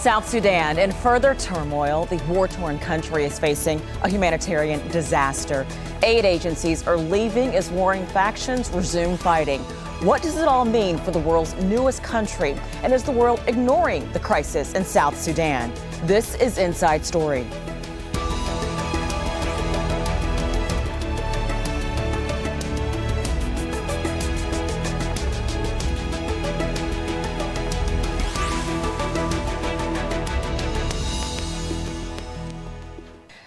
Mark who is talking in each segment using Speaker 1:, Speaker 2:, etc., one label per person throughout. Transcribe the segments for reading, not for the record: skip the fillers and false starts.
Speaker 1: South Sudan in further turmoil. The war-torn country is facing a humanitarian disaster. Aid agencies are leaving as warring factions resume fighting. What does it all mean for the world's newest country? And is the world ignoring the crisis in South Sudan? This is Inside Story.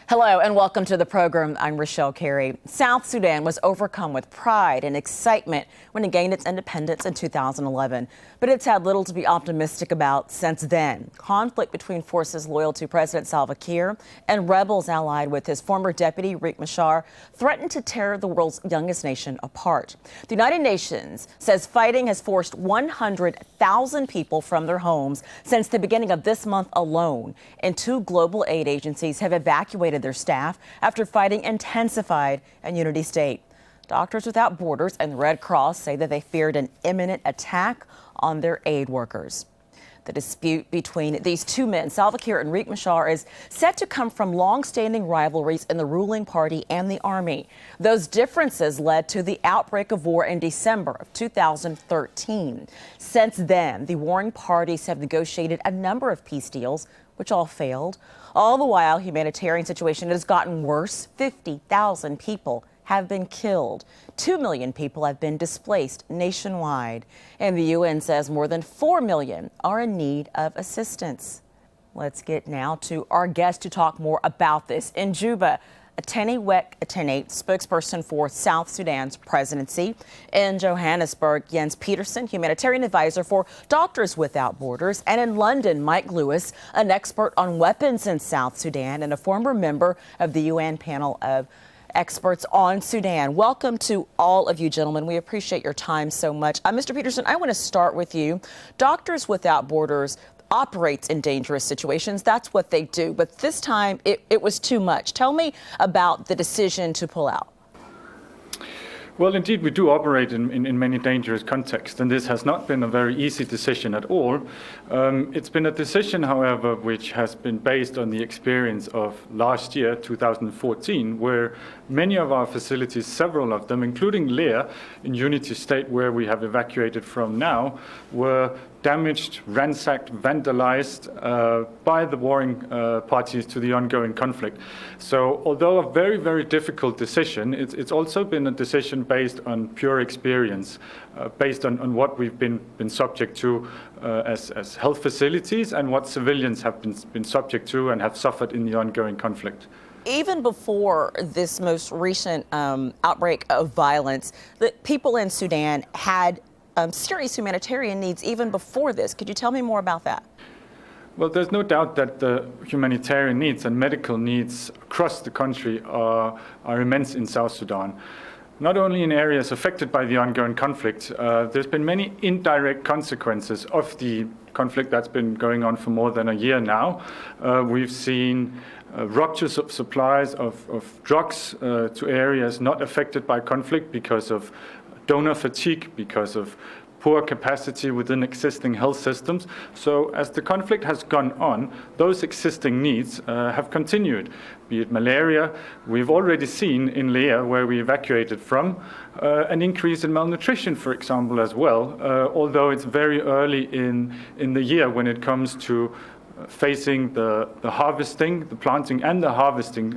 Speaker 1: Hello and welcome to the program. I'm Richelle, Carey. South Sudan was overcome with pride and excitement when it gained its independence in 2011. But it's had little to be optimistic about since then. Conflict between forces loyal to President Salva Kiir and rebels allied with his former deputy, Riek Machar, threatened to tear the world's youngest nation apart. The United Nations says fighting has forced 100,000 people from their homes since the beginning of this month alone. And 2 global aid agencies have evacuated their staff after fighting intensified in Unity State. Doctors Without Borders and the Red Cross say that they feared an imminent attack on their aid workers. The dispute between these 2 men, Salva Kiir and Riek Machar, is set to come from long-standing rivalries in the ruling party and the army. Those differences led to the outbreak of war in December of 2013. Since then, the warring parties have negotiated a number of peace deals, which all failed. All the while, humanitarian situation has gotten worse. 50,000 people have been killed. 2 million people have been displaced nationwide. And the UN says more than 4 million are in need of assistance. Let's get now to our guest to talk more about this. In Juba, Ateny, spokesperson for South Sudan's presidency. In Johannesburg, Jens Pedersen, humanitarian advisor for Doctors Without Borders. And in London, Mike Lewis, an expert on weapons in South Sudan and a former member of the UN panel of experts on Sudan. Welcome to all of you, gentlemen. We appreciate your time so much. Mr. Pedersen, I want to start with you. Doctors Without Borders operates in dangerous situations. That's what they do. But this time it was too much. Tell me about the decision to pull out.
Speaker 2: Well, indeed, we do operate in many dangerous contexts, and this has not been a very easy decision at all. It's been a decision, however, which has been based on the experience of last year, 2014, where many of our facilities, several of them, including Lear in Unity State, where we have evacuated from now, were damaged, ransacked, vandalized by the warring parties to the ongoing conflict. So although a very, very difficult decision, it's also been a decision based on pure experience, based on what we've been subject to as health facilities and what civilians have been subject to and have suffered in the ongoing conflict.
Speaker 1: Even before this most recent outbreak of violence, the people in Sudan had serious humanitarian needs even before this. Could you tell me more about that?
Speaker 2: Well, there's no doubt that the humanitarian needs and medical needs across the country are immense in South Sudan. Not only in areas affected by the ongoing conflict, there's been many indirect consequences of the conflict that's been going on for more than a year now. We've seen ruptures of supplies of drugs to areas not affected by conflict because of donor fatigue, because of poor capacity within existing health systems. So as the conflict has gone on, those existing needs have continued, be it malaria. We've already seen in Lear, where we evacuated from, an increase in malnutrition, for example, as well, although it's very early in the year when it comes to facing the harvesting, the planting and the harvesting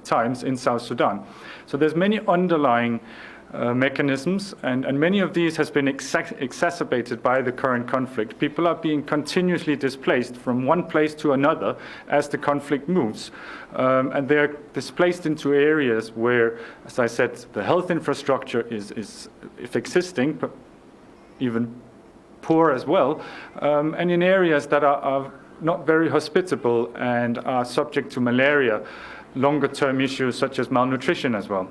Speaker 2: times in South Sudan. So there's many underlying mechanisms, and many of these has been exacerbated by the current conflict. People are being continuously displaced from one place to another as the conflict moves. And they're displaced into areas where, as I said, the health infrastructure is if existing, but even poor as well, and in areas that are not very hospitable and are subject to malaria, longer-term issues such as malnutrition as well.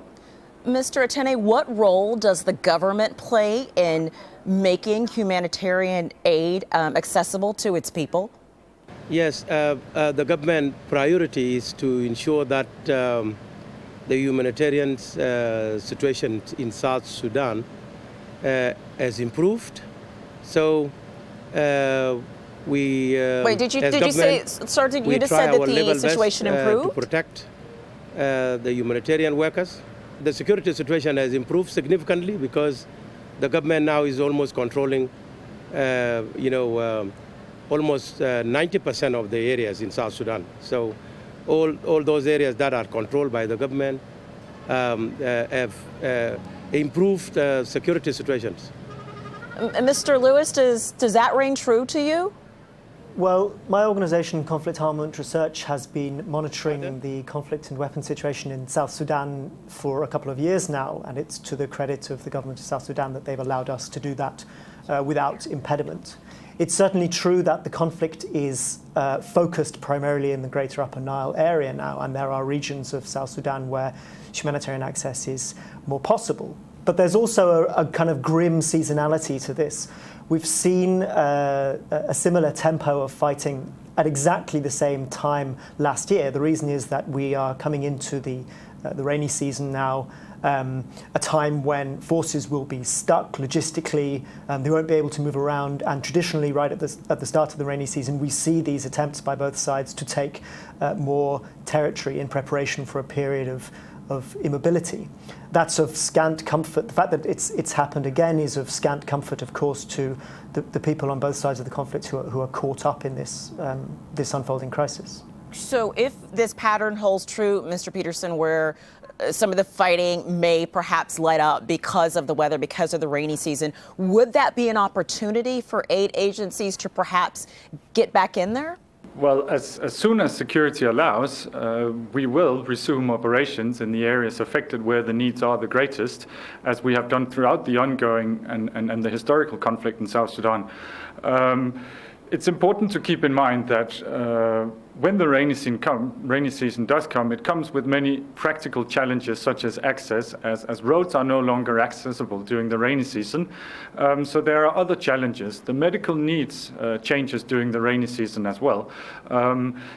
Speaker 1: Mr. Ateny, what role does the government play in making humanitarian aid accessible to its people?
Speaker 3: Yes, the government priority is to ensure that the humanitarian situation in South Sudan has improved. So We
Speaker 1: Wait, did you say, sir? You just said that the situation improved
Speaker 3: to protect the humanitarian workers. The security situation has improved significantly because the government now is almost controlling, almost 90% of the areas in South Sudan. So all those areas that are controlled by the government have improved security situations.
Speaker 1: Mr. Lewis, does that ring true to you?
Speaker 4: Well, my organisation, Conflict Armament Research, has been monitoring the conflict and weapons situation in South Sudan for a couple of years now, and it's to the credit of the government of South Sudan that they've allowed us to do that without impediment. It's certainly true that the conflict is focused primarily in the Greater Upper Nile area now, and there are regions of South Sudan where humanitarian access is more possible. But there's also a kind of grim seasonality to this. We've seen a similar tempo of fighting at exactly the same time last year. The reason is that we are coming into the rainy season now, a time when forces will be stuck logistically, they won't be able to move around, and traditionally right at the start of the rainy season we see these attempts by both sides to take more territory in preparation for a period of immobility. That's of scant comfort. The fact that it's happened again is of scant comfort, of course, to the people on both sides of the conflict who are caught up in this unfolding crisis.
Speaker 1: So if this pattern holds true, Mr. Pedersen, where some of the fighting may perhaps let up because of the weather, because of the rainy season, would that be an opportunity for aid agencies to perhaps get back in there?
Speaker 2: Well, as soon as security allows, we will resume operations in the areas affected where the needs are the greatest, as we have done throughout the ongoing and the historical conflict in South Sudan. It's important to keep in mind that when the rainy season does come, it comes with many practical challenges such as access, as roads are no longer accessible during the rainy season. So there are other challenges. The medical needs changes during the rainy season as well.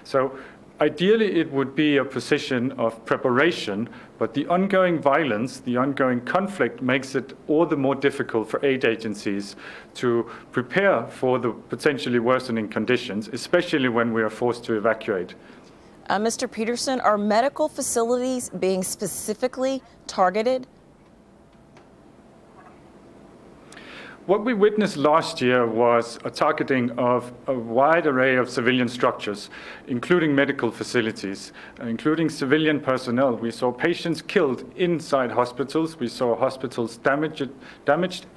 Speaker 2: So ideally, it would be a position of preparation, but the ongoing violence, the ongoing conflict makes it all the more difficult for aid agencies to prepare for the potentially worsening conditions, especially when we are forced to evacuate.
Speaker 1: Mr. Pedersen, are medical facilities being specifically targeted?
Speaker 2: What we witnessed last year was a targeting of a wide array of civilian structures, including medical facilities, including civilian personnel. We saw patients killed inside hospitals. We saw hospitals damaged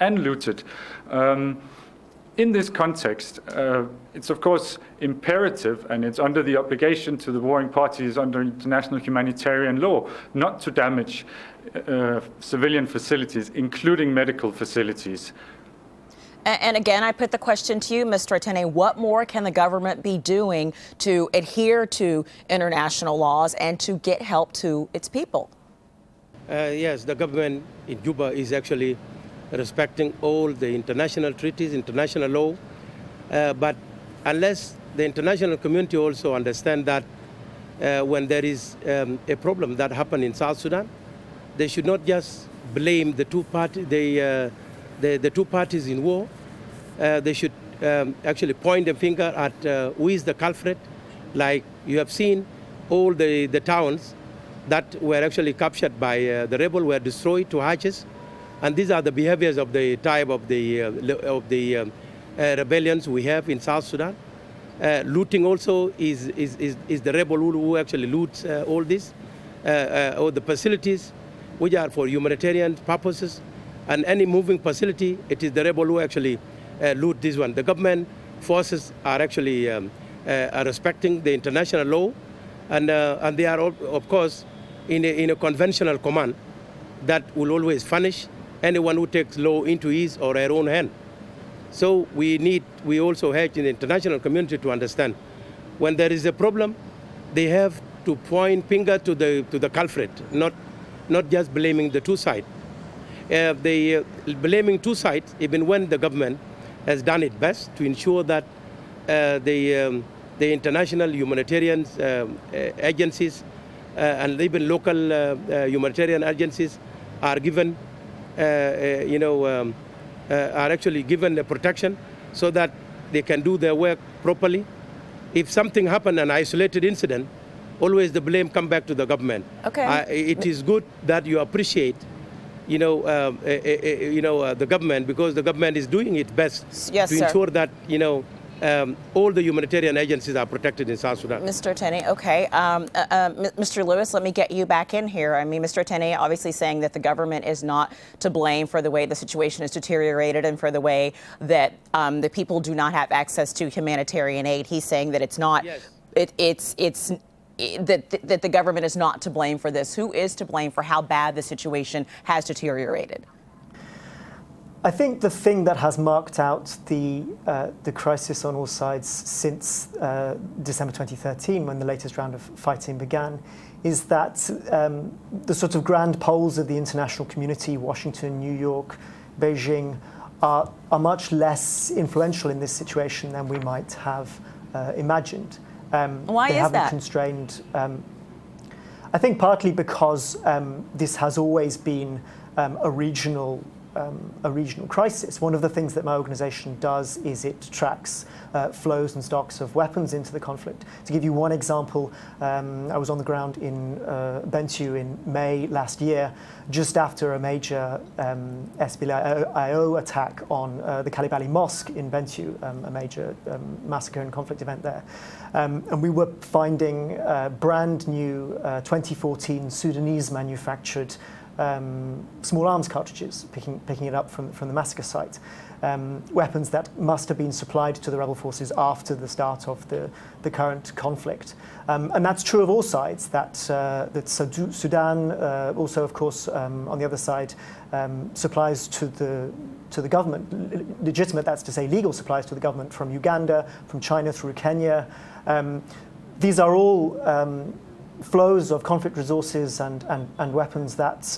Speaker 2: and looted. In this context, it's of course imperative, and it's under the obligation to the warring parties under international humanitarian law, not to damage civilian facilities, including medical facilities.
Speaker 1: And again, I put the question to you, Mr. Ateny, what more can the government be doing to adhere to international laws and to get help to its people?
Speaker 3: Yes, the government in Juba is actually respecting all the international treaties, international law, but unless the international community also understand that when there is a problem that happened in South Sudan, they should not just blame the two parties in war. They should actually point a finger at who is the culprit. Like you have seen, all the towns that were actually captured by the rebel were destroyed to hatches, and these are the behaviors of the type of the rebellions we have in South Sudan. Looting also is the rebel who actually loots all this, or the facilities which are for humanitarian purposes. And any moving facility, it is the rebel who actually loot this one. The government forces are actually are respecting the international law, and they are, of course, in a conventional command that will always punish anyone who takes law into his or her own hand. So we also have in the international community to understand when there is a problem, they have to point finger to the culprit, not just blaming the two sides. They blaming two sides, even when the government has done its best to ensure that the international humanitarian agencies and even local humanitarian agencies are given, are actually given the protection, so that they can do their work properly. If something happened, an isolated incident, always the blame come back to the government.
Speaker 1: Okay.
Speaker 3: It is good that you appreciate, the government, because the government is doing its best
Speaker 1: Yes,
Speaker 3: to
Speaker 1: sir.
Speaker 3: ensure that, all the humanitarian agencies are protected in South Sudan.
Speaker 1: Mr. Ateny, okay. Mr. Lewis, let me get you back in here. I mean, Mr. Ateny obviously saying that the government is not to blame for the way the situation is deteriorated and for the way that the people do not have access to humanitarian aid. He's saying that it's not,
Speaker 3: Yes.
Speaker 1: that the government is not to blame for this. Who is to blame for how bad the situation has deteriorated?
Speaker 4: I think the thing that has marked out the crisis on all sides since December 2013, when the latest round of fighting began, is that the sort of grand poles of the international community, Washington, New York, Beijing, are much less influential in this situation than we might have imagined.
Speaker 1: Why
Speaker 4: they
Speaker 1: is
Speaker 4: haven't
Speaker 1: that?
Speaker 4: Constrained. I think partly because this has always been a regional crisis. One of the things that my organisation does is it tracks flows and stocks of weapons into the conflict. To give you one example, I was on the ground in Bentiu in May last year, just after a major SBIO attack on the Kalibali Mosque in Bentiu, a major massacre and conflict event there. And we were finding brand new 2014 Sudanese manufactured small arms cartridges, picking it up from the massacre site. Weapons that must have been supplied to the rebel forces after the start of the current conflict. And that's true of all sides, that Sudan also, of course, on the other side, supplies to the government, legitimate, that's to say legal supplies to the government from Uganda, from China through Kenya. These are all flows of conflict resources and weapons that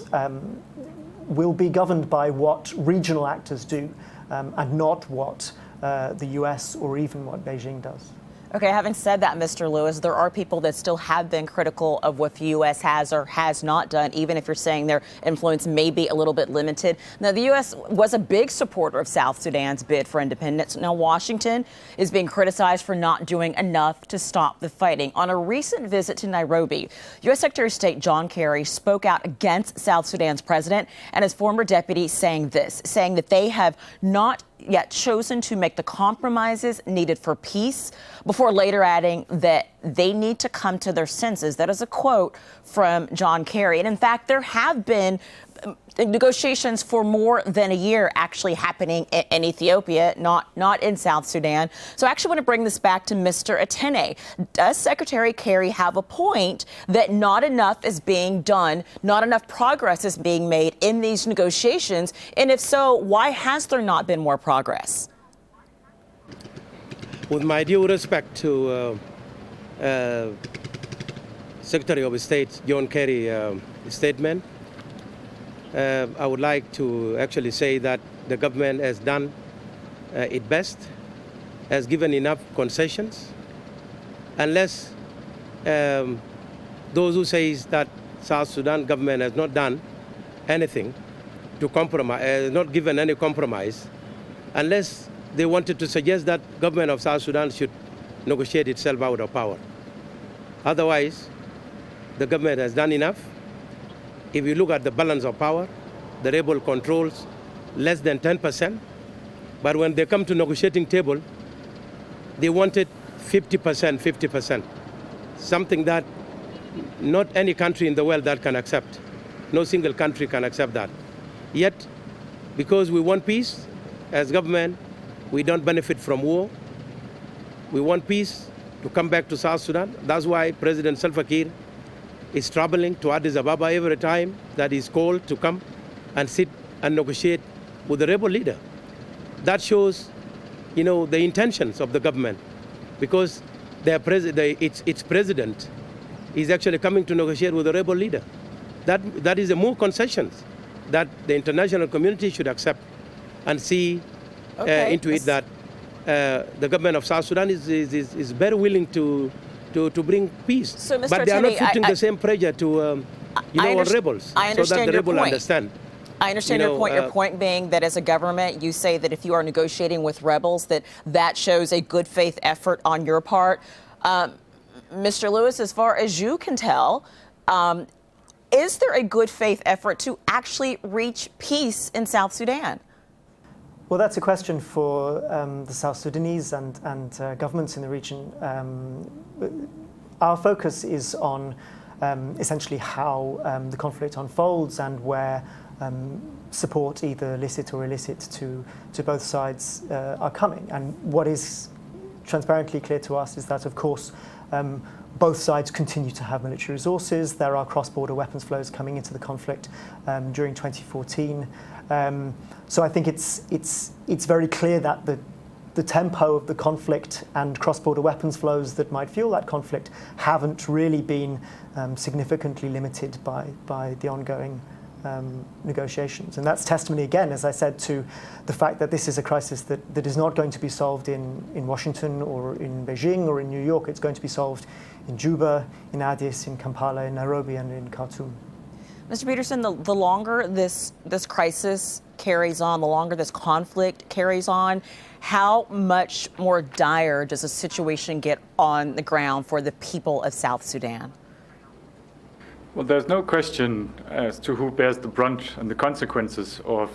Speaker 4: will be governed by what regional actors do and not what the US or even what Beijing does.
Speaker 1: Okay, having said that, Mr. Lewis, there are people that still have been critical of what the U.S. has or has not done, even if you're saying their influence may be a little bit limited. Now, the U.S. was a big supporter of South Sudan's bid for independence. Now, Washington is being criticized for not doing enough to stop the fighting. On a recent visit to Nairobi, U.S. Secretary of State John Kerry spoke out against South Sudan's president and his former deputy, saying that they have not yet chosen to make the compromises needed for peace, before later adding that they need to come to their senses. That is a quote from John Kerry. And in fact, there have been negotiations for more than a year actually happening in Ethiopia, not in South Sudan. So I actually want to bring this back to Mr. Ateny. Does Secretary Kerry have a point that not enough is being done, not enough progress is being made in these negotiations? And if so, why has there not been more progress?
Speaker 3: With my due respect to Secretary of State John Kerry's statement, I would like to actually say that the government has done its best, has given enough concessions, unless those who say that South Sudan government has not done anything to compromise, has not given any compromise, unless they wanted to suggest that government of South Sudan should negotiate itself out of power. Otherwise, the government has done enough. If you look at the balance of power, the rebel controls less than 10%. But when they come to negotiating table, they wanted 50%, 50%. Something that not any country in the world that can accept. No single country can accept that. Yet, because we want peace, as government, we don't benefit from war. We want peace to come back to South Sudan. That's why President Salva Kiir is traveling to Addis Ababa every time that he's called to come and sit and negotiate with the rebel leader. That shows, the intentions of the government, because its president is actually coming to negotiate with the rebel leader. That is a more concessions that the international community should accept and see into it that the government of South Sudan is very willing to bring peace.
Speaker 1: So, Mr.
Speaker 3: But they are not
Speaker 1: Ateny,
Speaker 3: putting the same pressure to on rebels,
Speaker 1: I understand
Speaker 3: so that the
Speaker 1: your
Speaker 3: rebels
Speaker 1: point.
Speaker 3: understand.
Speaker 1: I understand your point. Your point being that as a government, you say that if you are negotiating with rebels, that shows a good faith effort on your part. Mr. Lewis, as far as you can tell, is there a good faith effort to actually reach peace in South Sudan?
Speaker 4: Well, that's a question for the South Sudanese and governments in the region. Our focus is on essentially how the conflict unfolds and where support, either licit or illicit, to both sides are coming. And what is transparently clear to us is that, of course, both sides continue to have military resources. There are cross-border weapons flows coming into the conflict during 2014. So I think it's very clear that the tempo of the conflict and cross-border weapons flows that might fuel that conflict haven't really been significantly limited by the ongoing negotiations. And that's testimony, again, as I said, to the fact that this is a crisis that is not going to be solved in Washington or in Beijing or in New York. It's going to be solved in Juba, in Addis, in Kampala, in Nairobi, and in Khartoum.
Speaker 1: Mr. Pedersen, the longer this crisis carries on, the longer this conflict carries on, how much more dire does the situation get on the ground for the people of South Sudan?
Speaker 2: Well, there's no question as to who bears the brunt and the consequences of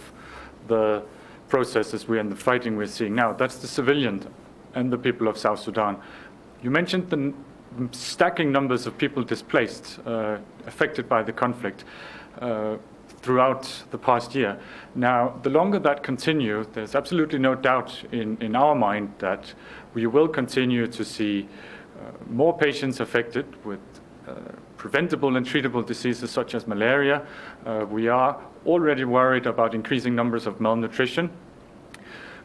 Speaker 2: the processes and the fighting we're seeing now. That's the civilians and the people of South Sudan. You mentioned the stacking numbers of people displaced, affected by the conflict throughout the past year. Now, the longer that continues, there's absolutely no doubt in our mind that we will continue to see more patients affected with preventable and treatable diseases such as malaria. We are already worried about increasing numbers of malnutrition.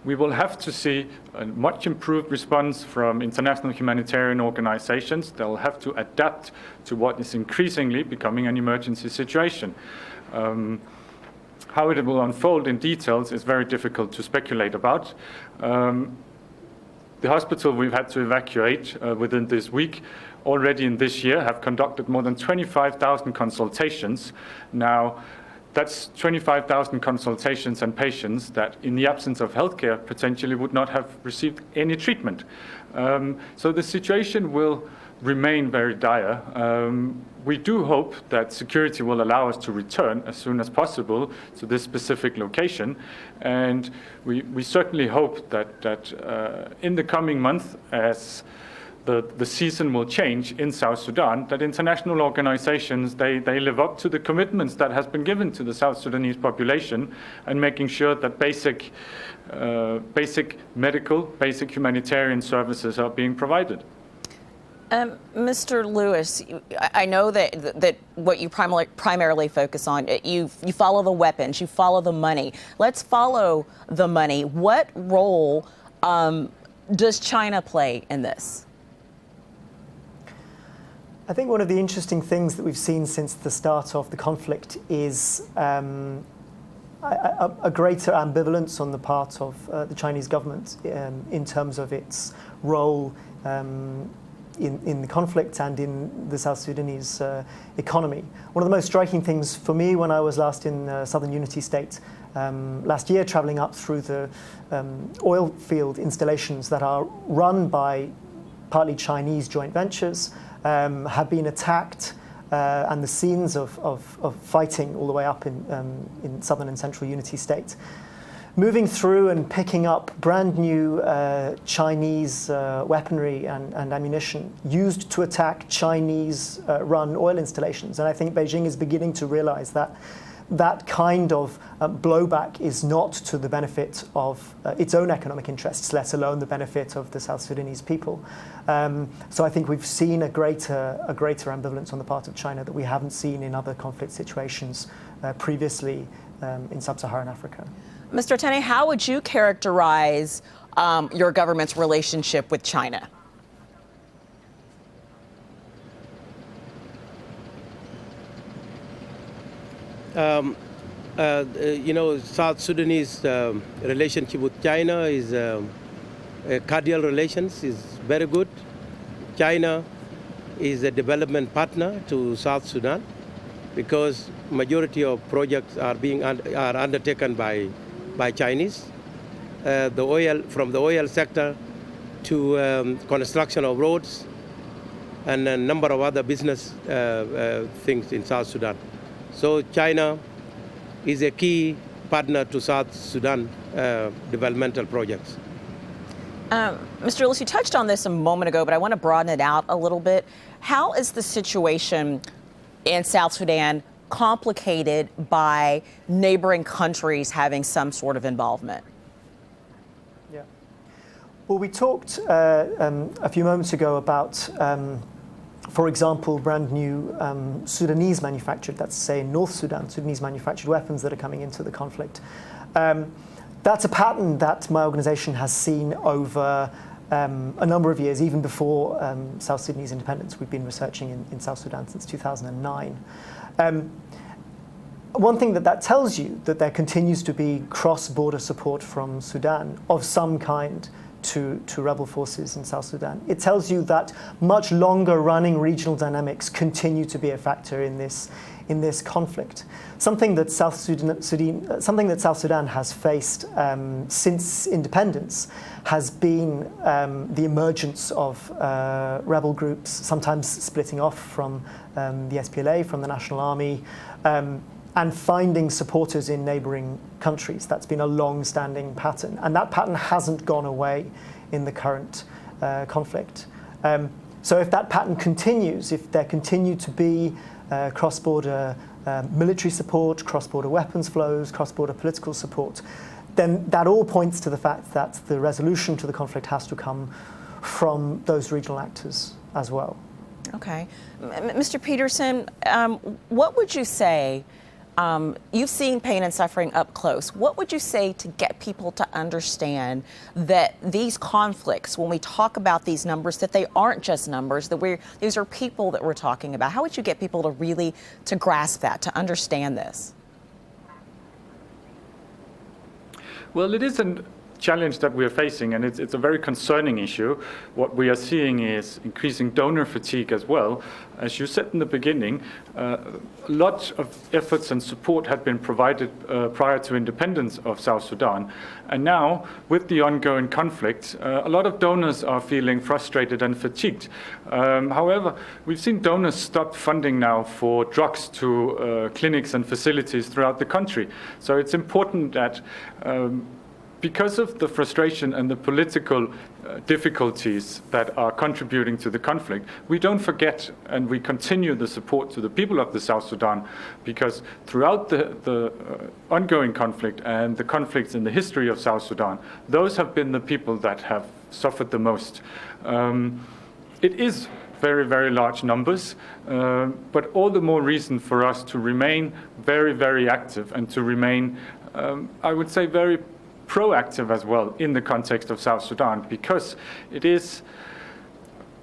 Speaker 2: We will have to see a much improved response from international humanitarian organizations. They'll have to adapt to what is increasingly becoming an emergency situation. How it will unfold in details is very difficult to speculate about. The hospital we've had to evacuate within this week already in this year have conducted more than 25,000 consultations. Now, that's 25,000 consultations and patients that, in the absence of healthcare, potentially would not have received any treatment. So the situation will remain very dire. We do hope that security will allow us to return as soon as possible to this specific location. And we certainly hope that in the coming month, as the season will change in South Sudan, that international organizations, they live up to the commitments that has been given to the South Sudanese population, and making sure that basic medical, basic humanitarian services are being provided.
Speaker 1: Mr. Lewis, I know that what you primarily focus on, you follow the weapons, you follow the money. Let's follow the money. What role does China play in this?
Speaker 4: I think one of the interesting things that we've seen since the start of the conflict is a greater ambivalence on the part of the Chinese government in terms of its role in the conflict and in the South Sudanese economy. One of the most striking things for me when I was last in Southern Unity State last year, traveling up through the oil field installations that are run by partly Chinese joint ventures, have been attacked, and the scenes of fighting all the way up in southern and central Unity State. Moving through and picking up brand new Chinese weaponry and ammunition used to attack Chinese run oil installations. And I think Beijing is beginning to realize that that kind of blowback is not to the benefit of its own economic interests, let alone the benefit of the South Sudanese people. So I think we've seen a greater ambivalence on the part of China that we haven't seen in other conflict situations previously in sub-Saharan Africa.
Speaker 1: Mr. Ateny, how would you characterize your government's relationship with China?
Speaker 3: South Sudanese relationship with China is cordial relations, is very good. China is a development partner to South Sudan. because majority of projects are undertaken by Chinese. From the oil sector to construction of roads and a number of other business things in South Sudan. So China is a key partner to South Sudan developmental projects.
Speaker 1: Mr. Lewis, you touched on this a moment ago, but I want to broaden it out a little bit. How is the situation in South Sudan complicated by neighboring countries having some sort of involvement?
Speaker 4: Yeah. Well, we talked a few moments ago about, for example, brand new Sudanese manufactured, that's say in North Sudan, Sudanese manufactured weapons that are coming into the conflict. That's a pattern that my organization has seen over a number of years, even before South Sudanese independence. We've been researching in South Sudan since 2009. One thing that tells you that there continues to be cross-border support from Sudan of some kind to rebel forces in South Sudan. It tells you that much longer running regional dynamics continue to be a factor in this conflict. Something that South Sudan has faced since independence has been the emergence of rebel groups, sometimes splitting off from the SPLA, from the National Army, and finding supporters in neighboring countries. That's been a long-standing pattern, and that pattern hasn't gone away in the current conflict. So if that pattern continues, if there continue to be cross-border military support, cross-border weapons flows, cross-border political support, then that all points to the fact that the resolution to the conflict has to come from those regional actors as well.
Speaker 1: Okay. Mr. Pedersen, what would you say, you've seen pain and suffering up close, what would you say to get people to understand that these conflicts, when we talk about these numbers, that they aren't just numbers, that these are people that we're talking about? How would you get people to really grasp that, to understand this?
Speaker 2: Well, it is a challenge that we are facing, and it's a very concerning issue. What we are seeing is increasing donor fatigue as well. As you said in the beginning, a lot of efforts and support had been provided prior to independence of South Sudan. And now, with the ongoing conflict, a lot of donors are feeling frustrated and fatigued. However, we've seen donors stop funding now for drugs to clinics and facilities throughout the country. So it's important that because of the frustration and the political difficulties that are contributing to the conflict, we don't forget and we continue the support to the people of the South Sudan, because throughout the ongoing conflict and the conflicts in the history of South Sudan, those have been the people that have suffered the most. It is very, very large numbers, but all the more reason for us to remain very, very active and to remain, I would say, very proactive as well in the context of South Sudan, because it is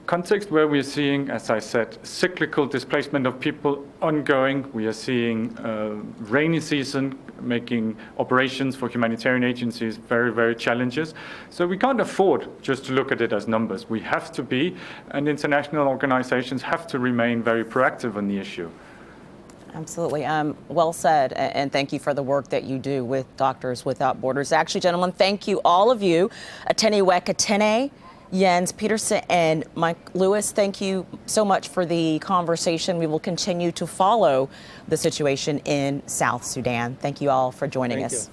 Speaker 2: context where we're seeing, as I said, cyclical displacement of people ongoing. We are seeing rainy season making operations for humanitarian agencies very, very challenging. So we can't afford just to look at it as numbers. We have to be, and international organizations have to remain very proactive on the issue.
Speaker 1: Absolutely. Well said, and thank you for the work that you do with Doctors Without Borders. Actually, gentlemen, thank you, all of you. Ateny, Jens Pedersen, and Mike Lewis, thank you so much for the conversation. We will continue to follow the situation in South Sudan. Thank you all for joining us.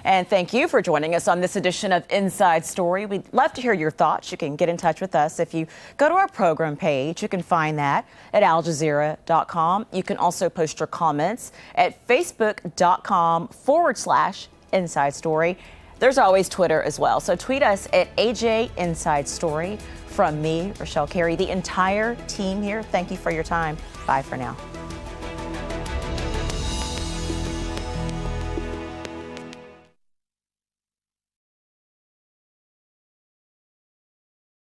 Speaker 1: And thank you for joining us on this edition of Inside Story. We'd love to hear your thoughts. You can get in touch with us. If you go to our program page, you can find that at aljazeera.com. You can also post your comments at facebook.com/Inside Story. There's always Twitter as well. So tweet us at AJ Inside Story. From me, Richelle, Carey, the entire team here, thank you for your time. Bye for now.